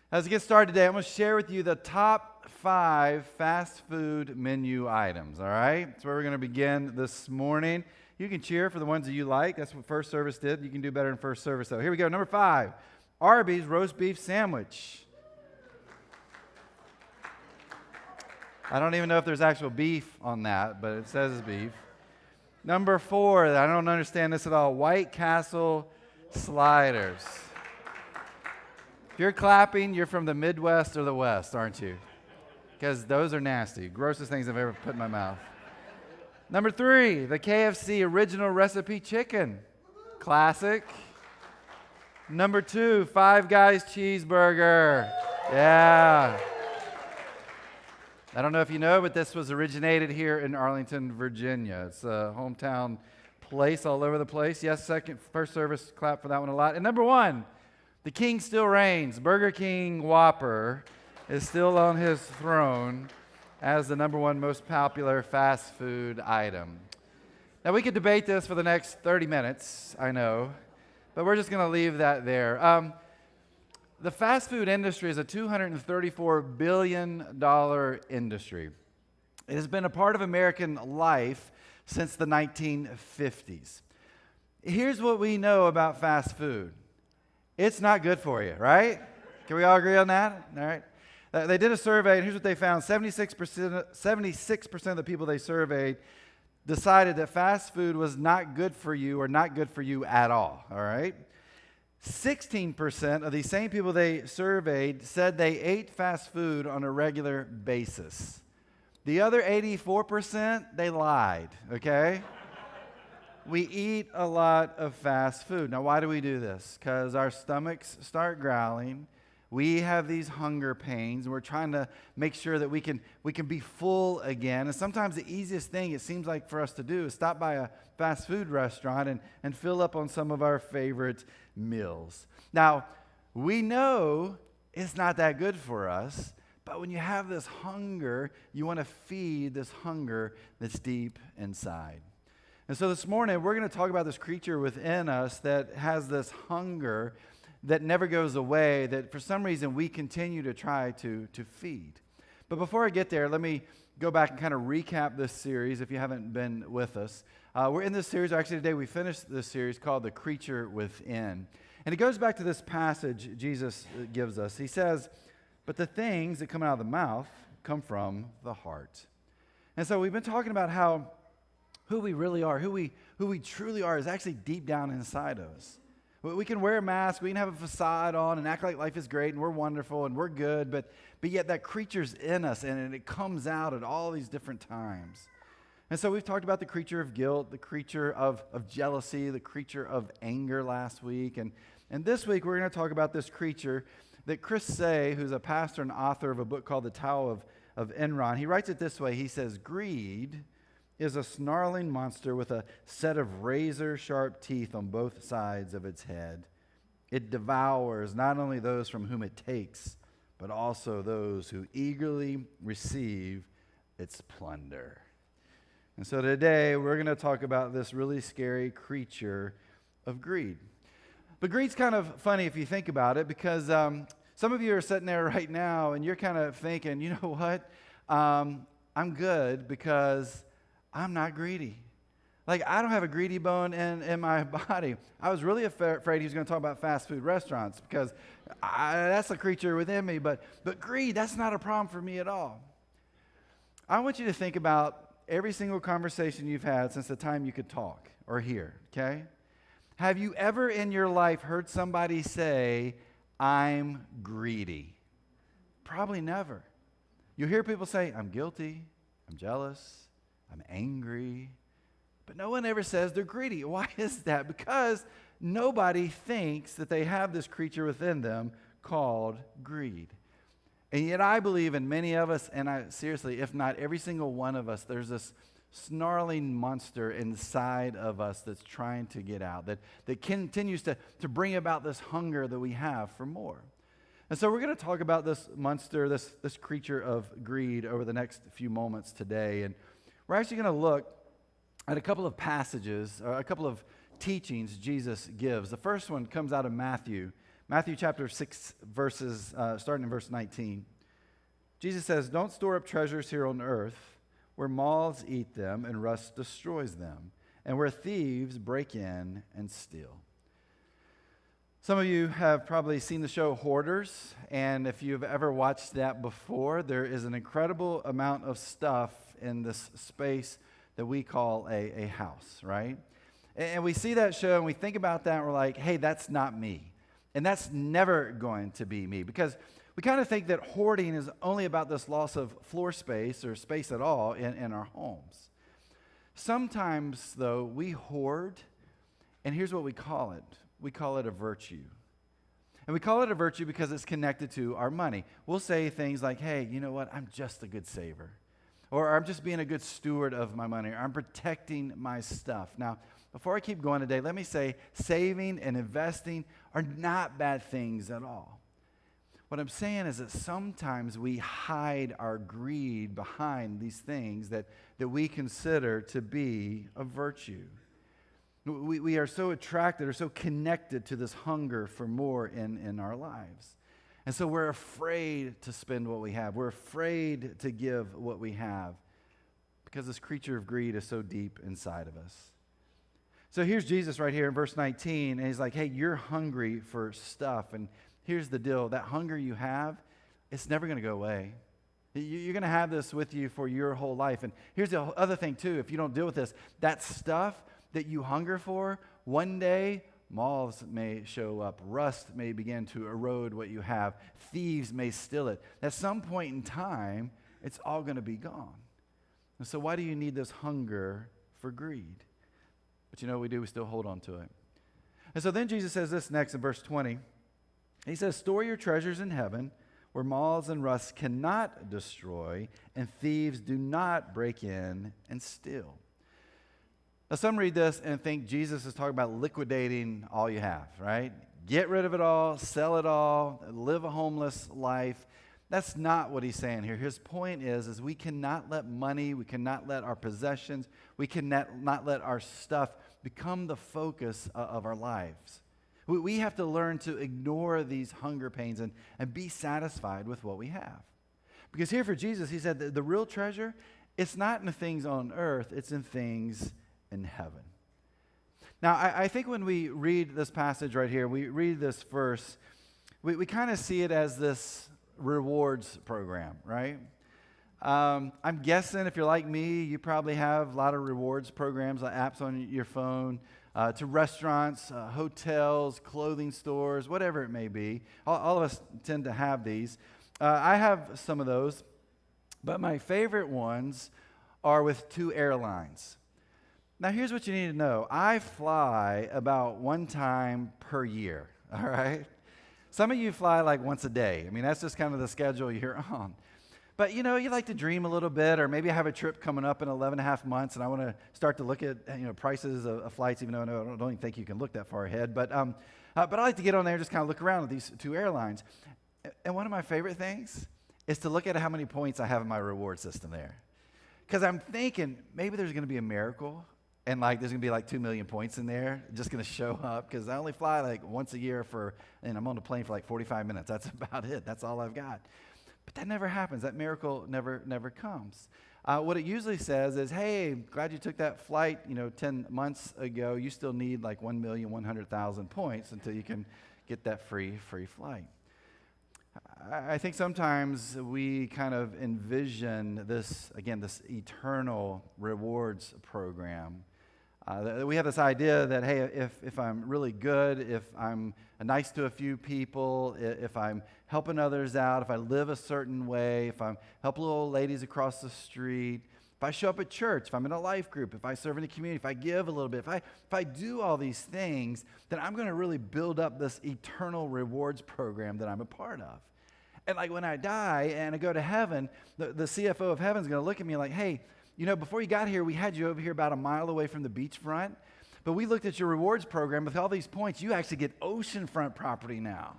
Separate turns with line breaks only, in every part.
As we get started today, I'm going to share with you the top 5 fast food menu items, all right? That's where we're going to begin this morning. You can cheer for the ones that you like. That's what first service did. You can do better in first service, though. Here we go. Number 5, Arby's roast beef sandwich. I don't even know if there's actual beef on that, but it says it's beef. Number 4, I don't understand this at all, White Castle sliders. If you're clapping, you're from the Midwest or the West, aren't you? Because those are nasty. Grossest things I've ever put in my mouth. Number 3, the KFC original recipe chicken. Classic. Number 2, Five Guys cheeseburger. Yeah. I don't know if you know, but this was originated here in Arlington, Virginia. It's a hometown place all over the place. Yes, first service, clap for that one a lot. And number 1, the king still reigns. Burger King Whopper is still on his throne as the number 1 most popular fast food item. Now, we could debate this for the next 30 minutes, I know, but we're just going to leave that there. The fast food industry is a $234 billion industry. It has been a part of American life since the 1950s. Here's what we know about fast food. It's not good for you, right? Can we all agree on that? All right. They did a survey, and here's what they found. 76% of the people they surveyed decided that fast food was not good for you or not good for you at all right? 16% of these same people they surveyed said they ate fast food on a regular basis. The other 84%, they lied, okay? We eat a lot of fast food. Now, why do we do this? Because our stomachs start growling. We have these hunger pains, and we're trying to make sure that we can be full again. And sometimes the easiest thing, it seems like, for us to do is stop by a fast food restaurant and fill up on some of our favorite meals. Now, we know it's not that good for us, but when you have this hunger, you want to feed this hunger that's deep inside. And so this morning, we're going to talk about this creature within us that has this hunger that never goes away, that for some reason we continue to try to feed. But before I get there, let me go back and kind of recap this series if you haven't been with us. We're in this series, actually today we finished this series called The Creature Within. And it goes back to this passage Jesus gives us. He says, "But the things that come out of the mouth come from the heart." And so we've been talking about how who we really are, who we truly are is actually deep down inside of us. We can wear a mask, we can have a facade on and act like life is great and we're wonderful and we're good, but yet that creature's in us and it comes out at all these different times. And so we've talked about the creature of guilt, the creature of jealousy, the creature of anger last week. And this week we're going to talk about this creature that Seay, who's a pastor and author of a book called The Tao of Enron, he writes it this way. He says, "Greed is a snarling monster with a set of razor-sharp teeth on both sides of its head. It devours not only those from whom it takes, but also those who eagerly receive its plunder." And so today, we're going to talk about this really scary creature of greed. But greed's kind of funny if you think about it, because some of you are sitting there right now, and you're kind of thinking, you know what? I'm good because I'm not greedy. Like, I don't have a greedy bone in my body. I was really afraid he was going to talk about fast food restaurants because that's a creature within me. But greed, that's not a problem for me at all. I want you to think about every single conversation you've had since the time you could talk or hear, okay? Have you ever in your life heard somebody say, "I'm greedy"? Probably never. You hear people say, "I'm guilty, I'm jealous, I'm angry," but no one ever says they're greedy. Why is that? Because nobody thinks that they have this creature within them called greed. And yet I believe in many of us, and seriously, if not every single one of us, there's this snarling monster inside of us that's trying to get out, that continues to bring about this hunger that we have for more. And so we're going to talk about this monster, this creature of greed over the next few moments today. And we're actually going to look at a couple of passages, a couple of teachings Jesus gives. The first one comes out of Matthew Matthew chapter 6, starting in verse 19. Jesus says, "Don't store up treasures here on earth, where moths eat them and rust destroys them, and where thieves break in and steal." Some of you have probably seen the show Hoarders, and if you've ever watched that before, there is an incredible amount of stuff in this space that we call a house, right? And we see that show and we think about that and we're like, hey, that's not me. And that's never going to be me, because we kind of think that hoarding is only about this loss of floor space or space at all in our homes. Sometimes, though, we hoard, and here's what we call it. We call it a virtue. And we call it a virtue because it's connected to our money. We'll say things like, hey, you know what? I'm just a good saver. Or I'm just being a good steward of my money. Or I'm protecting my stuff. Now, before I keep going today, let me say saving and investing are not bad things at all. What I'm saying is that sometimes we hide our greed behind these things that we consider to be a virtue. We are so attracted or so connected to this hunger for more in our lives. And so we're afraid to spend what we have. We're afraid to give what we have because this creature of greed is so deep inside of us. So here's Jesus right here in verse 19, and he's like, hey, you're hungry for stuff. And here's the deal. That hunger you have, it's never going to go away. You're going to have this with you for your whole life. And here's the other thing, too. If you don't deal with this, that stuff that you hunger for, one day moths may show up. Rust may begin to erode what you have. Thieves may steal it. At some point in time, it's all going to be gone. And so why do you need this hunger for greed? But you know what we do? We still hold on to it. And so then Jesus says this next in verse 20. He says, store your treasures in heaven, where moths and rust cannot destroy, and thieves do not break in and steal. Now, some read this and think Jesus is talking about liquidating all you have, right? Get rid of it all, sell it all, live a homeless life. That's not what he's saying here. His point is we cannot let money, we cannot let our possessions, we cannot not let our stuff become the focus of our lives. We have to learn to ignore these hunger pains and be satisfied with what we have. Because here for Jesus, he said that the real treasure, it's not in the things on earth, it's in things in heaven. Now, I think when we read this passage right here, we read this verse, we kind of see it as this rewards program, right? I'm guessing if you're like me, you probably have a lot of rewards programs, like apps on your phone, to restaurants, hotels, clothing stores, whatever it may be. All of us tend to have these. I have some of those, but my favorite ones are with two airlines. Now, here's what you need to know. I fly about one time per year, all right? Some of you fly like once a day. I mean, that's just kind of the schedule you're on. But, you know, you like to dream a little bit, or maybe I have a trip coming up in 11 and a half months, and I want to start to look at, prices of flights, even though I don't even think you can look that far ahead. But I like to get on there and just kind of look around at these two airlines. And one of my favorite things is to look at how many points I have in my reward system there. Because I'm thinking maybe there's going to be a miracle. And there's going to be 2 million points in there, just going to show up, because I only fly once a year and I'm on the plane for 45 minutes. That's about it. That's all I've got. But that never happens. That miracle never comes. What it usually says is, hey, glad you took that flight, 10 months ago. You still need 1,100,000 points until you can get that free flight. I think sometimes we kind of envision this eternal rewards program. We have this idea that, hey, if I'm really good, if I'm nice to a few people, if I'm helping others out, if I live a certain way, if I help little old ladies across the street, if I show up at church, if I'm in a life group, if I serve in the community, if I give a little bit, if I do all these things, then I'm going to really build up this eternal rewards program that I'm a part of. And when I die and I go to heaven, the CFO of heaven is going to look at me like, hey, before you got here, we had you over here about a mile away from the beachfront, but we looked at your rewards program. With all these points, you actually get oceanfront property now.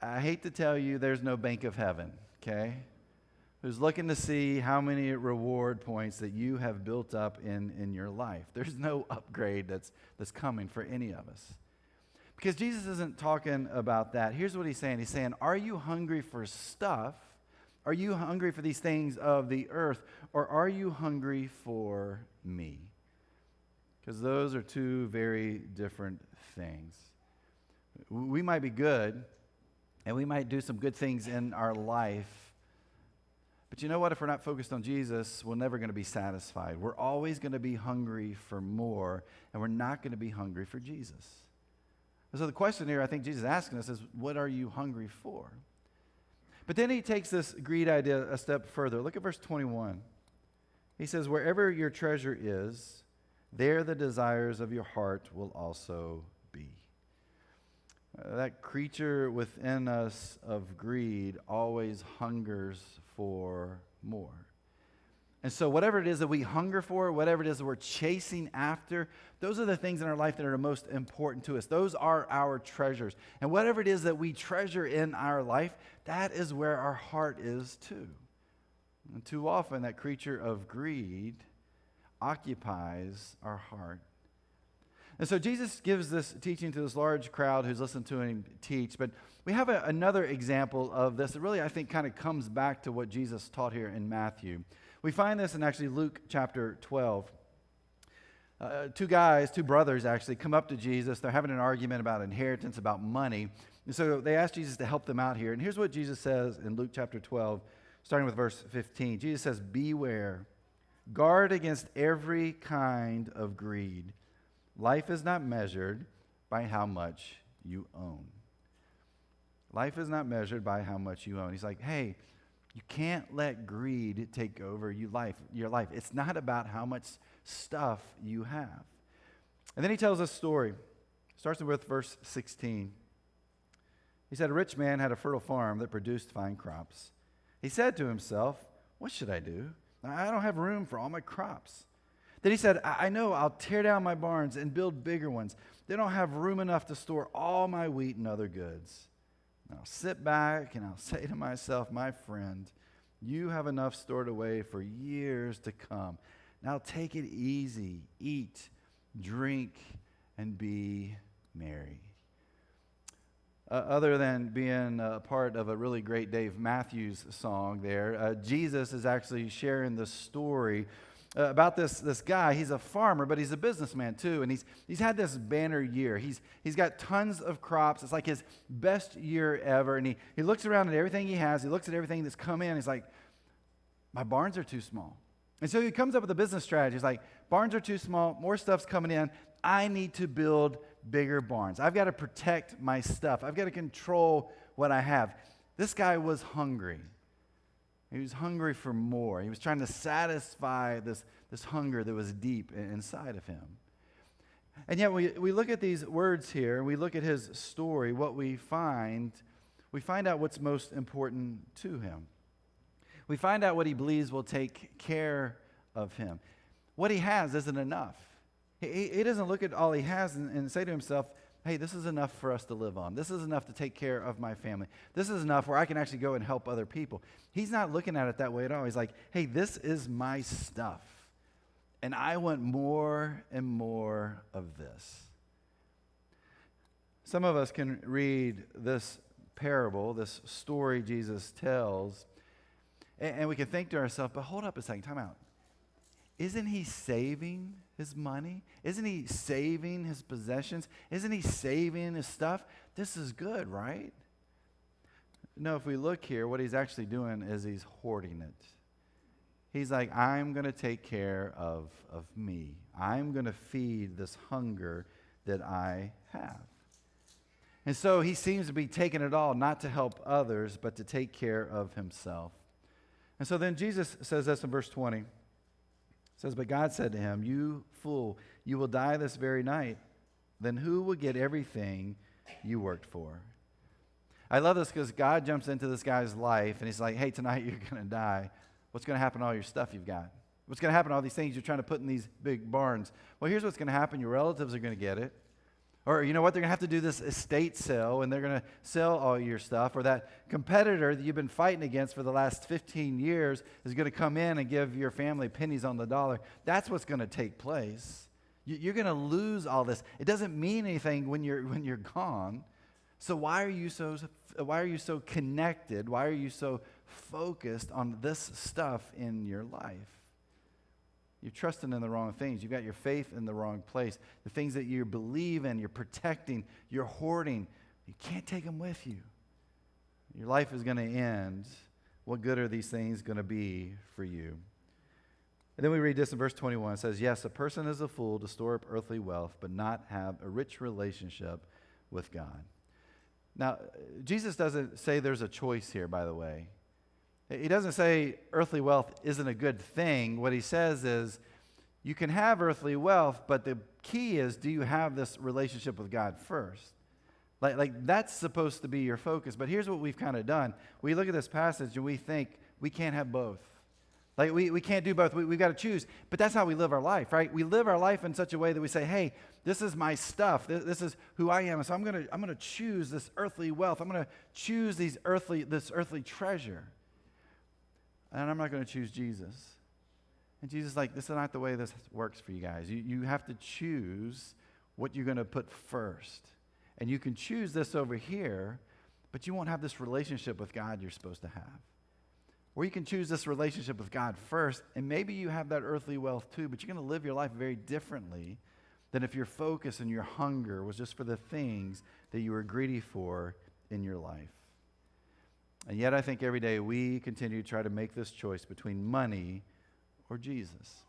I hate to tell you, there's no bank of heaven, okay? Who's looking to see how many reward points that you have built up in your life. There's no upgrade that's coming for any of us. Because Jesus isn't talking about that. Here's what he's saying. He's saying, are you hungry for stuff? Are you hungry for these things of the earth? Or are you hungry for me? Because those are two very different things. We might be good, and we might do some good things in our life. But you know what? If we're not focused on Jesus, we're never going to be satisfied. We're always going to be hungry for more, and we're not going to be hungry for Jesus. And so the question here I think Jesus is asking us is, what are you hungry for? But then he takes this greed idea a step further. Look at verse 21. He says, wherever your treasure is, there the desires of your heart will also be. That creature within us of greed always hungers for more. And so whatever it is that we hunger for, whatever it is that we're chasing after, those are the things in our life that are the most important to us. Those are our treasures. And whatever it is that we treasure in our life, that is where our heart is too. And too often that creature of greed occupies our heart. And so Jesus gives this teaching to this large crowd who's listened to him teach. But we have another example of this that really I think kind of comes back to what Jesus taught here in Matthew. We find this in actually Luke chapter 12. Two brothers actually come up to Jesus. They're having an argument about inheritance, about money. And so they ask Jesus to help them out here. And here's what Jesus says in Luke chapter 12, starting with verse 15. Jesus says, beware, guard against every kind of greed. Life is not measured by how much you own. Life is not measured by how much you own. He's like, hey, you can't let greed take over your life. It's not about how much stuff you have. And then he tells a story. Starts with verse 16. He said, a rich man had a fertile farm that produced fine crops. He said to himself, what should I do? I don't have room for all my crops. Then he said, I know, I'll tear down my barns and build bigger ones. They don't have room enough to store all my wheat and other goods. I'll sit back and I'll say to myself, my friend, you have enough stored away for years to come. Now take it easy, eat, drink, and be merry. Other than being a part of a really great Dave Matthews song there, Jesus is actually sharing the story about this guy. He's a farmer, but he's a businessman too, and he's had this banner year. He's got tons of crops. It's like his best year ever, and he looks around at everything he has. He looks at everything that's come in. He's like, my barns are too small. And so he comes up with a business strategy. He's like, barns are too small, more stuff's coming in. I need to build bigger barns. I've got to protect my stuff. I've got to control what I have. This guy was hungry. He was hungry for more. He was trying to satisfy this hunger that was deep inside of him. And yet we look at these words here, and we look at his story. What we find out what's most important to him. We find out what he believes will take care of him. What he has isn't enough. He doesn't look at all he has and say to himself, hey, this is enough for us to live on. This is enough to take care of my family. This is enough where I can actually go and help other people. He's not looking at it that way at all. He's like, hey, this is my stuff, and I want more and more of this. Some of us can read this parable, this story Jesus tells, and we can think to ourselves, but hold up a second, time out. Isn't he saving his money? Isn't he saving his possessions? Isn't he saving his stuff? This is good, right? No, if we look here, what he's actually doing is he's hoarding it. He's like, I'm going to take care of me. I'm going to feed this hunger that I have. And so he seems to be taking it all, not to help others, but to take care of himself. And so then Jesus says this in verse 20. It says, but God said to him, you fool, you will die this very night. Then who will get everything you worked for? I love this because God jumps into this guy's life, and he's like, hey, tonight you're going to die. What's going to happen to all your stuff you've got? What's going to happen to all these things you're trying to put in these big barns? Well, here's what's going to happen. Your relatives are going to get it. Or you know what? They're going to have to do this estate sale, and they're going to sell all your stuff. Or that competitor that you've been fighting against for the last 15 years is going to come in and give your family pennies on the dollar. That's what's going to take place. You're going to lose all this. It doesn't mean anything when you're gone. So why are you so connected? Why are you so focused on this stuff in your life? You're trusting in the wrong things. You've got your faith in the wrong place. The things that you believe in, you're protecting, you're hoarding. You can't take them with you. Your life is going to end. What good are these things going to be for you? And then we read this in verse 21. It says, yes, a person is a fool to store up earthly wealth, but not have a rich relationship with God. Now, Jesus doesn't say there's a choice here, by the way. He doesn't say earthly wealth isn't a good thing. What he says is you can have earthly wealth, but the key is, do you have this relationship with God first? Like that's supposed to be your focus. But here's what we've kind of done. We look at this passage and we think we can't have both. Like we can't do both. We've got to choose. But that's how we live our life, right? We live our life in such a way that we say, hey, this is my stuff. This is who I am. And so I'm gonna choose this earthly wealth. I'm gonna choose this earthly treasure. And I'm not going to choose Jesus. And Jesus is like, this is not the way this works for you guys. You have to choose what you're going to put first. And you can choose this over here, but you won't have this relationship with God you're supposed to have. Or you can choose this relationship with God first, and maybe you have that earthly wealth too, but you're going to live your life very differently than if your focus and your hunger was just for the things that you were greedy for in your life. And yet I think every day we continue to try to make this choice between money or Jesus.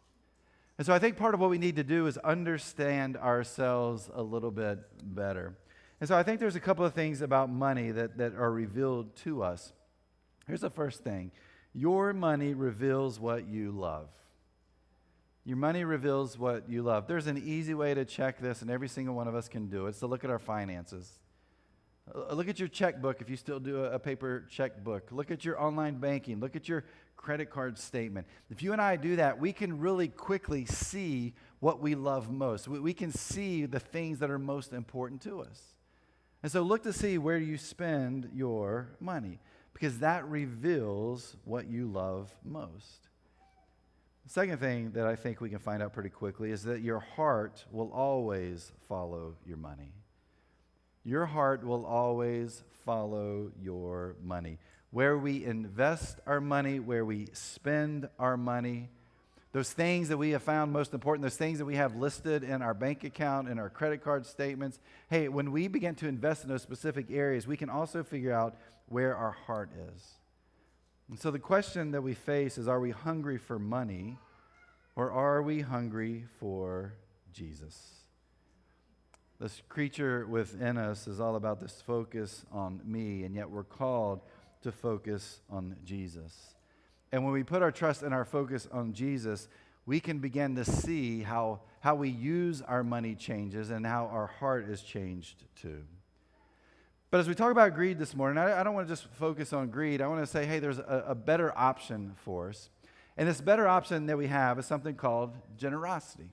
And so I think part of what we need to do is understand ourselves a little bit better. And so I think there's a couple of things about money that are revealed to us. Here's the first thing. Your money reveals what you love. Your money reveals what you love. There's an easy way to check this, and every single one of us can do it. It's to look at our finances. Look at your checkbook if you still do a paper checkbook. Look at your online banking. Look at your credit card statement. If you and I do that, we can really quickly see what we love most. We can see the things that are most important to us. And so look to see where you spend your money, because that reveals what you love most. The second thing that I think we can find out pretty quickly is that your heart will always follow your money. Your heart will always follow your money. Where we invest our money, where we spend our money, those things that we have found most important, those things that we have listed in our bank account, in our credit card statements, hey, when we begin to invest in those specific areas, we can also figure out where our heart is. And so the question that we face is, are we hungry for money, or are we hungry for Jesus? This creature within us is all about this focus on me, and yet we're called to focus on Jesus. And when we put our trust and our focus on Jesus, we can begin to see how we use our money changes and how our heart is changed too. But as we talk about greed this morning, I don't want to just focus on greed. I want to say, hey, there's a better option for us. And this better option that we have is something called generosity.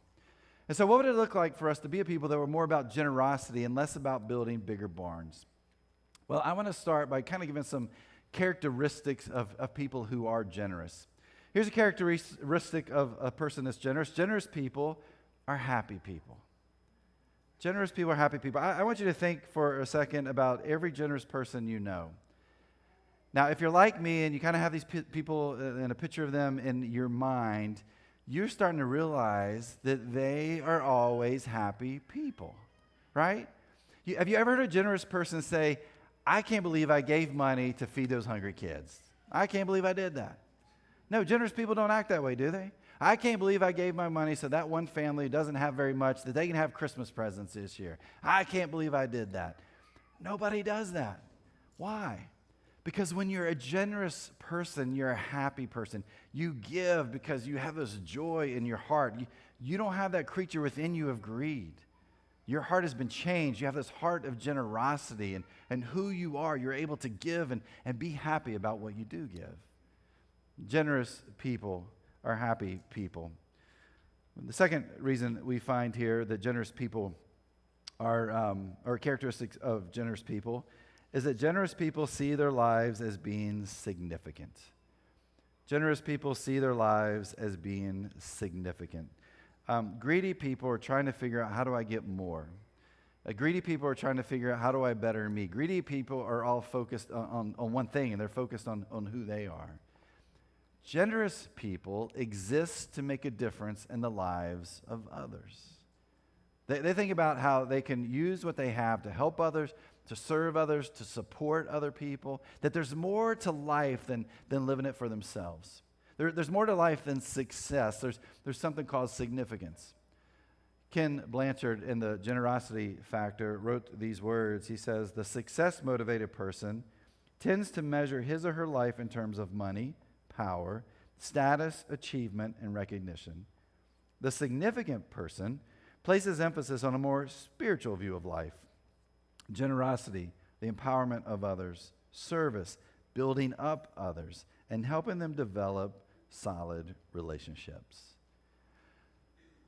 And so what would it look like for us to be a people that were more about generosity and less about building bigger barns? Well, I want to start by kind of giving some characteristics of people who are generous. Here's a characteristic of a person that's generous. Generous people are happy people. Generous people are happy people. I want you to think for a second about every generous person you know. Now, if you're like me and you kind of have these people and a picture of them in your mind, you're starting to realize that they are always happy people, right? Have you ever heard a generous person say, I can't believe I gave money to feed those hungry kids. I can't believe I did that. No, generous people don't act that way, do they? I can't believe I gave my money so that one family who doesn't have very much, that they can have Christmas presents this year. I can't believe I did that. Nobody does that. Why? Because when you're a generous person, you're a happy person. You give because you have this joy in your heart. You don't have that creature within you of greed. Your heart has been changed. You have this heart of generosity, and who you are, you're able to give and be happy about what you do give. Generous people are happy people. The second reason we find here that generous people are, or characteristics of generous people, is that generous people see their lives as being significant. Generous people see their lives as being significant. Greedy people are trying to figure out, how do I get more? Greedy people are trying to figure out, how do I better me? Greedy people are all focused on one thing, and they're focused on who they are. Generous people exist to make a difference in the lives of others. They think about how they can use what they have to help others, to serve others, to support other people, that there's more to life than living it for themselves. There's more to life than success. There's something called significance. Ken Blanchard, in the Generosity Factor, wrote these words. He says, the success-motivated person tends to measure his or her life in terms of money, power, status, achievement, and recognition. The significant person places emphasis on a more spiritual view of life. Generosity, the empowerment of others, service, building up others, and helping them develop solid relationships.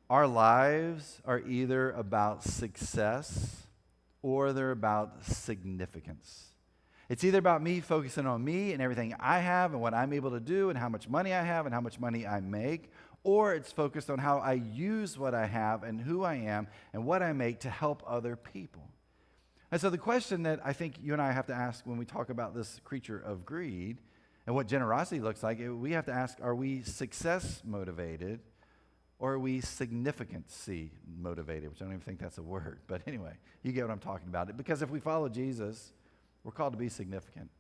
Our lives are either about success or they're about significance. It's either about me focusing on me and everything I have and what I'm able to do and how much money I have and how much money I make, or it's focused on how I use what I have and who I am and what I make to help other people. And so the question that I think you and I have to ask when we talk about this creature of greed and what generosity looks like, we have to ask, are we success motivated or are we significancy motivated? Which I don't even think that's a word, but anyway, you get what I'm talking about. Because if we follow Jesus, we're called to be significant.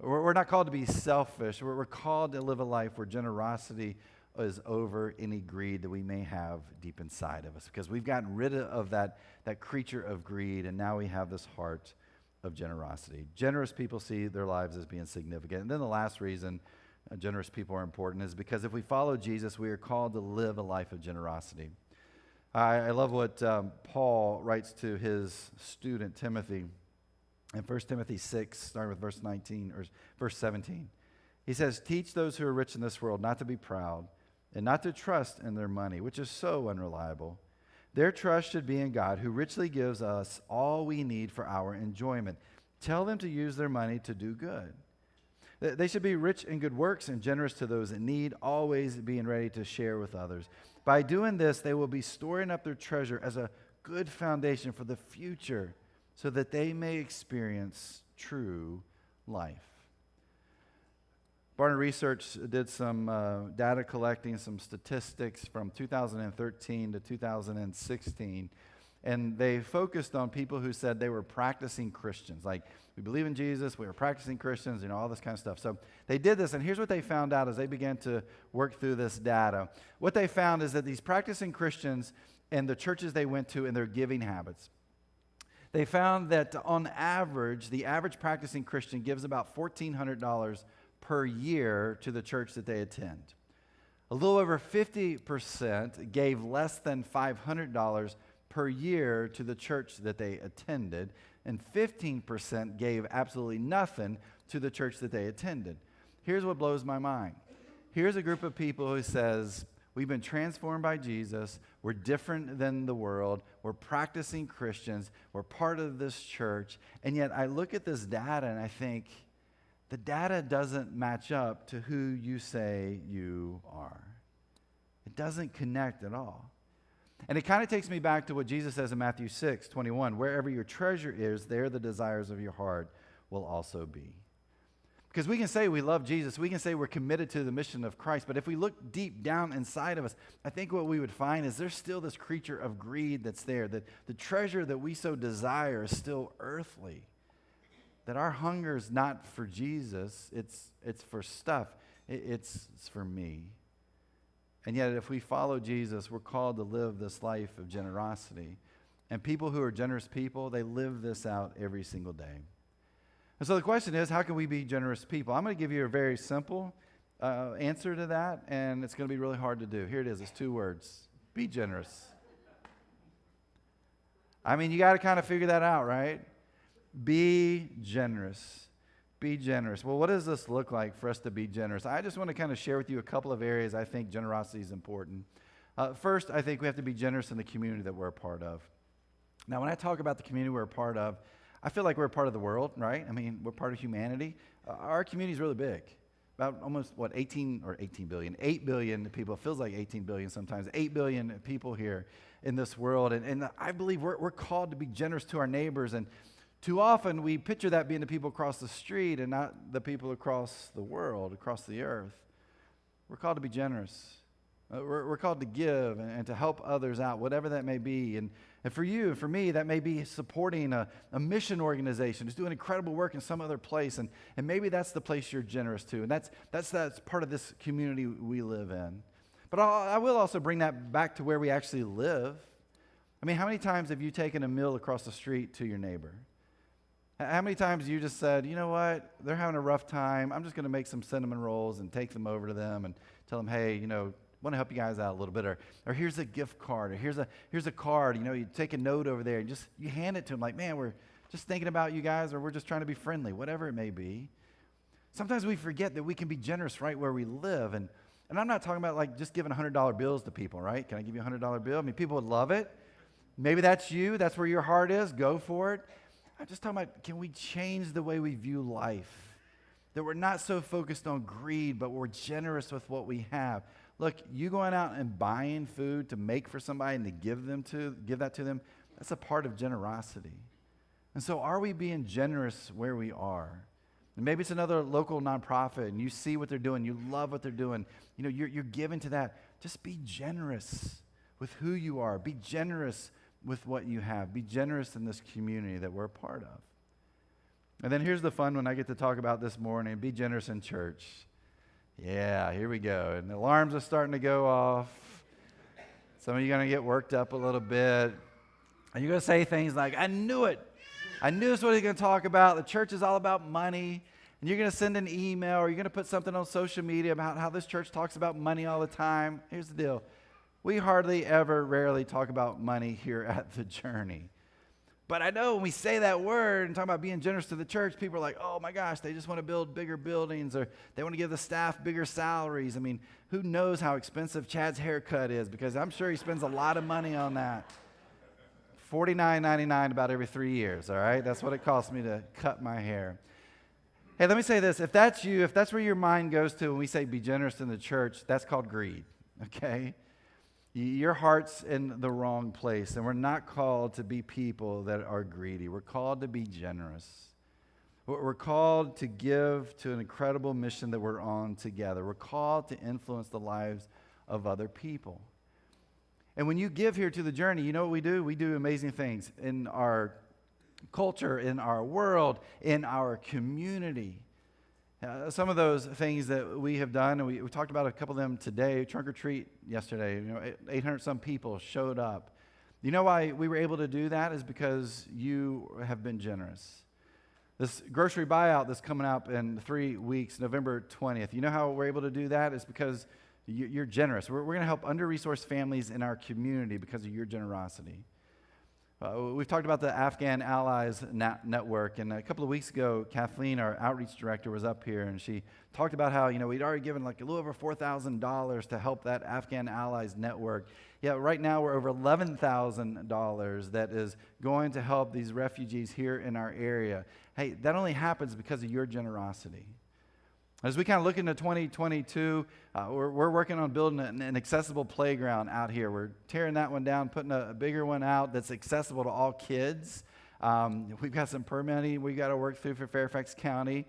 We're not called to be selfish. We're called to live a life where generosity is over any greed that we may have deep inside of us, because we've gotten rid of that creature of greed, and now we have this heart of generosity. Generous people see their lives as being significant. And then the last reason generous people are important is because if we follow Jesus, we are called to live a life of generosity. I love what Paul writes to his student Timothy in 1 Timothy 6, starting with verse 19 or verse 17. He says, teach those who are rich in this world not to be proud and not to trust in their money, which is so unreliable. Their trust should be in God, who richly gives us all we need for our enjoyment. Tell them to use their money to do good. They should be rich in good works and generous to those in need, always being ready to share with others. By doing this, they will be storing up their treasure as a good foundation for the future, so that they may experience true life. Barna Research did some data collecting, some statistics from 2013 to 2016, and they focused on people who said they were practicing Christians. Like, we believe in Jesus, we were practicing Christians, all this kind of stuff. So they did this, and here's what they found out as they began to work through this data. What they found is that these practicing Christians and the churches they went to and their giving habits, they found that on average, the average practicing Christian gives about $1,400 per year to the church that they attend. A little over 50% gave less than $500 per year to the church that they attended, and 15% gave absolutely nothing to the church that they attended. Here's what blows my mind. Here's a group of people who says, we've been transformed by Jesus. We're different than the world. We're practicing Christians. We're part of this church. And yet I look at this data and I think, the data doesn't match up to who you say you are. It doesn't connect at all. And it kind of takes me back to what Jesus says in Matthew 6:21. Wherever your treasure is, there the desires of your heart will also be. Because we can say we love Jesus, we can say we're committed to the mission of Christ, but if we look deep down inside of us, I think what we would find is there's still this creature of greed that's there, that the treasure that we so desire is still earthly, that our hunger is not for Jesus, it's for stuff, it's for me. And yet if we follow Jesus, we're called to live this life of generosity. And people who are generous people, they live this out every single day. And so the question is, how can we be generous people? I'm going to give you a very simple answer to that, and it's going to be really hard to do. Here it is. It's 2 words. Be generous. I mean, you got to kind of figure that out, right? Be generous. Be generous. Well, what does this look like for us to be generous? I just want to kind of share with you a couple of areas I think generosity is important. First, I think we have to be generous in the community that we're a part of. Now, when I talk about the community we're a part of, I feel like we're a part of the world, right? I mean, we're part of humanity. Our community is really big. about almost, 18 billion, 8 billion people. It feels like 18 billion sometimes. 8 billion people here in this world. And I believe we're called to be generous to our neighbors. And too often we picture that being the people across the street and not the people across the world, across the earth. We're called to be generous. We're called to give and to help others out, whatever that may be. And for you and for me, that may be supporting a mission organization who's doing incredible work in some other place. And maybe that's the place you're generous to. And that's part of this community we live in. But I will also bring that back to where we actually live. I mean, how many times have you taken a meal across the street to your neighbor? How many times you just said, you know what, they're having a rough time. I'm just going to make some cinnamon rolls and take them over to them and tell them, hey, want to help you guys out a little bit, or here's a gift card, or here's a card, you take a note over there and just you hand it to them like, man, we're just thinking about you guys, or we're just trying to be friendly, whatever it may be. Sometimes we forget that we can be generous right where we live, and I'm not talking about like just giving $100 bills to people, right? Can I give you a $100 bill? I mean, people would love it. Maybe that's you, that's where your heart is, go for it. I'm just talking about, can we change the way we view life? That we're not so focused on greed, but we're generous with what we have. Look, you going out and buying food to make for somebody and to give that to them, that's a part of generosity. And so are we being generous where we are? And maybe it's another local nonprofit and you see what they're doing, you love what they're doing, you're giving to that. Just be generous with who you are. Be generous with what you have. Be generous in this community that we're a part of. And then here's the fun one I get to talk about this morning. Be generous in church. Yeah, here we go. And the alarms are starting to go off. Some of you are going to get worked up a little bit. And you're going to say things like, I knew it. I knew this is what he's going to talk about. The church is all about money. And you're going to send an email or you're going to put something on social media about how this church talks about money all the time. Here's the deal. We hardly ever, rarely talk about money here at The Journey. But I know when we say that word and talk about being generous to the church, people are like, oh my gosh, they just want to build bigger buildings or they want to give the staff bigger salaries. I mean, who knows how expensive Chad's haircut is, because I'm sure he spends a lot of money on that. $49.99 about every 3 years, all right? That's what it costs me to cut my hair. Hey, let me say this. If that's you, if that's where your mind goes to when we say be generous in the church, that's called greed, okay? Your heart's in the wrong place, and we're not called to be people that are greedy. We're called to be generous. We're called to give to an incredible mission that we're on together. We're called to influence the lives of other people. And when you give here to The Journey, you know what we do? We do amazing things in our culture, in our world, in our community. Some of those things that we have done, and we talked about a couple of them today, trunk or treat yesterday, 800 some people showed up. You know why we were able to do that is because you have been generous. This grocery buyout that's coming up in 3 weeks, November 20th, you know how we're able to do that? It's because you're generous. We're going to help under-resourced families in our community because of your generosity. We've talked about the Afghan Allies Network, and a couple of weeks ago, Kathleen, our outreach director, was up here, and she talked about how, we'd already given like a little over $4,000 to help that Afghan Allies Network. Yeah, right now we're over $11,000 that is going to help these refugees here in our area. Hey, that only happens because of your generosity. As we kind of look into 2022, we're working on building an accessible playground out here. We're tearing that one down, putting a bigger one out that's accessible to all kids. We've got some permitting we got to work through for Fairfax County.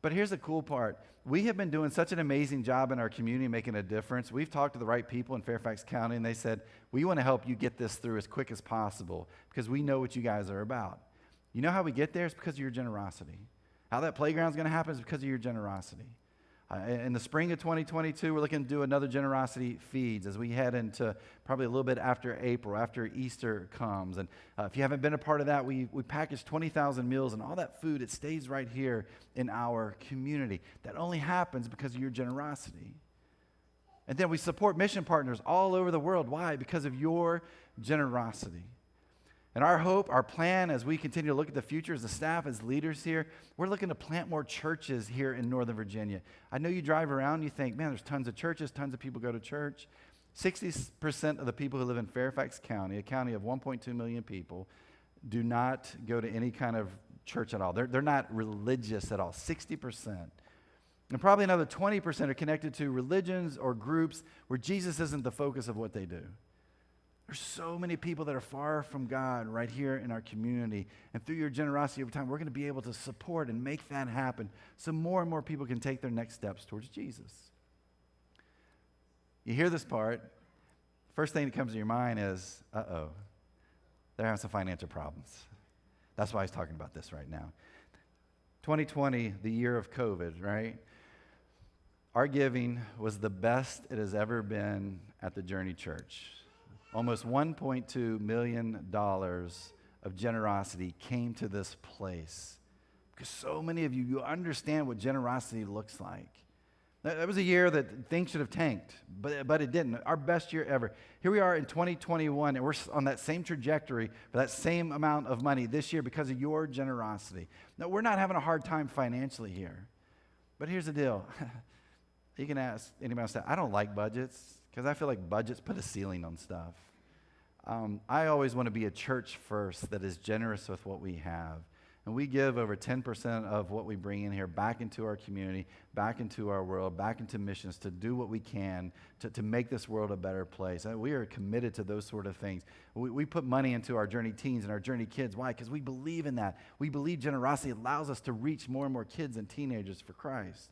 But here's the cool part. We have been doing such an amazing job in our community making a difference. We've talked to the right people in Fairfax County, and they said, we want to help you get this through as quick as possible because we know what you guys are about. You know how we get there? It's because of your generosity. How that playground is going to happen is because of your generosity. In the spring of 2022, we're looking to do another generosity feeds as we head into probably a little bit after April, after Easter comes. And if you haven't been a part of that, we package 20,000 meals, and all that food, it stays right here in our community. That only happens because of your generosity. And then we support mission partners all over the world. Why? Because of your generosity. And our hope, our plan as we continue to look at the future as the staff, as leaders here, we're looking to plant more churches here in Northern Virginia. I know you drive around, you think, man, there's tons of churches, tons of people go to church. 60% of the people who live in Fairfax County, a county of 1.2 million people, do not go to any kind of church at all. They're not religious at all, 60%. And probably another 20% are connected to religions or groups where Jesus isn't the focus of what they do. There's so many people that are far from God right here in our community. And through your generosity over time, we're going to be able to support and make that happen so more and more people can take their next steps towards Jesus. You hear this part, first thing that comes to your mind is, uh-oh, they're having some financial problems. That's why he's talking about this right now. 2020, the year of COVID, right? Our giving was the best it has ever been at the Journey Church. Almost $1.2 million of generosity came to this place. Because so many of you understand what generosity looks like. That was a year that things should have tanked, but it didn't. Our best year ever. Here we are in 2021, and we're on that same trajectory for that same amount of money this year because of your generosity. Now, we're not having a hard time financially here. But here's the deal. You can ask anybody else that. I don't like budgets because I feel like budgets put a ceiling on stuff. I always want to be a church first that is generous with what we have. And we give over 10% of what we bring in here back into our community, back into our world, back into missions to do what we can to make this world a better place. And we are committed to those sort of things. We put money into our Journey teens and our Journey kids. Why? Because we believe in that. We believe generosity allows us to reach more and more kids and teenagers for Christ.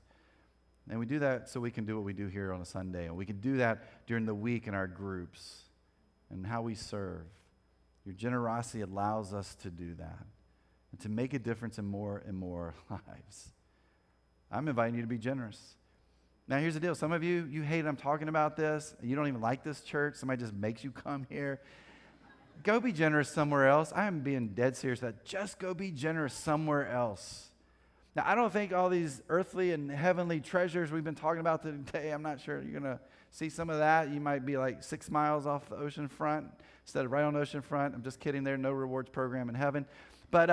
And we do that so we can do what we do here on a Sunday. And we can do that during the week in our groups and how we serve. Your generosity allows us to do that and to make a difference in more and more lives. I'm inviting you to be generous. Now, here's the deal. Some of you hate I'm talking about this. You don't even like this church. Somebody just makes you come here. Go be generous somewhere else. I am being dead serious about that. Just go be generous somewhere else. Now, I don't think all these earthly and heavenly treasures we've been talking about today, I'm not sure you're going to see some of that. You might be like 6 miles off the ocean front instead of right on the ocean front. I'm just kidding. There's no rewards program in heaven. But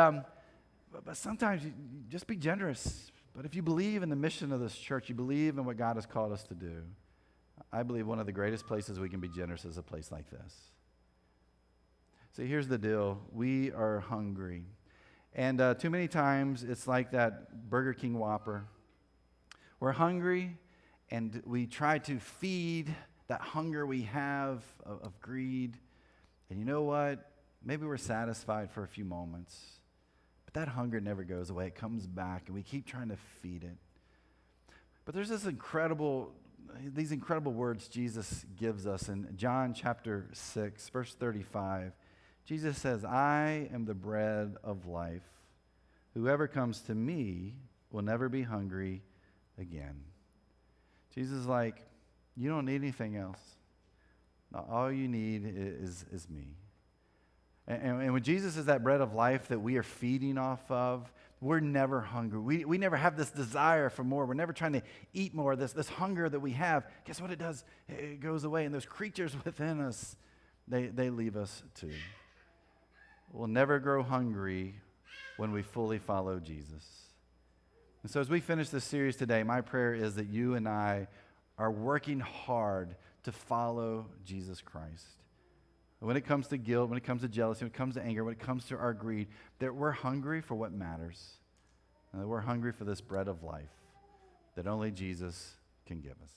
sometimes you just be generous. But if you believe in the mission of this church, you believe in what God has called us to do, I believe one of the greatest places we can be generous is a place like this. See, here's the deal. We are hungry. And too many times, it's like that Burger King Whopper. We're hungry, and we try to feed that hunger we have of greed. And you know what? Maybe we're satisfied for a few moments. But that hunger never goes away. It comes back, and we keep trying to feed it. But there's these incredible words Jesus gives us in John chapter 6, verse 35. Jesus says, I am the bread of life. Whoever comes to me will never be hungry again. Jesus is like, you don't need anything else. All you need is me. And when Jesus is that bread of life that we are feeding off of, we're never hungry. We never have this desire for more. We're never trying to eat more. This hunger that we have, guess what it does? It goes away. And those creatures within us, they leave us too. We'll never grow hungry when we fully follow Jesus. And so as we finish this series today, my prayer is that you and I are working hard to follow Jesus Christ. When it comes to guilt, when it comes to jealousy, when it comes to anger, when it comes to our greed, that we're hungry for what matters. And that we're hungry for this bread of life that only Jesus can give us.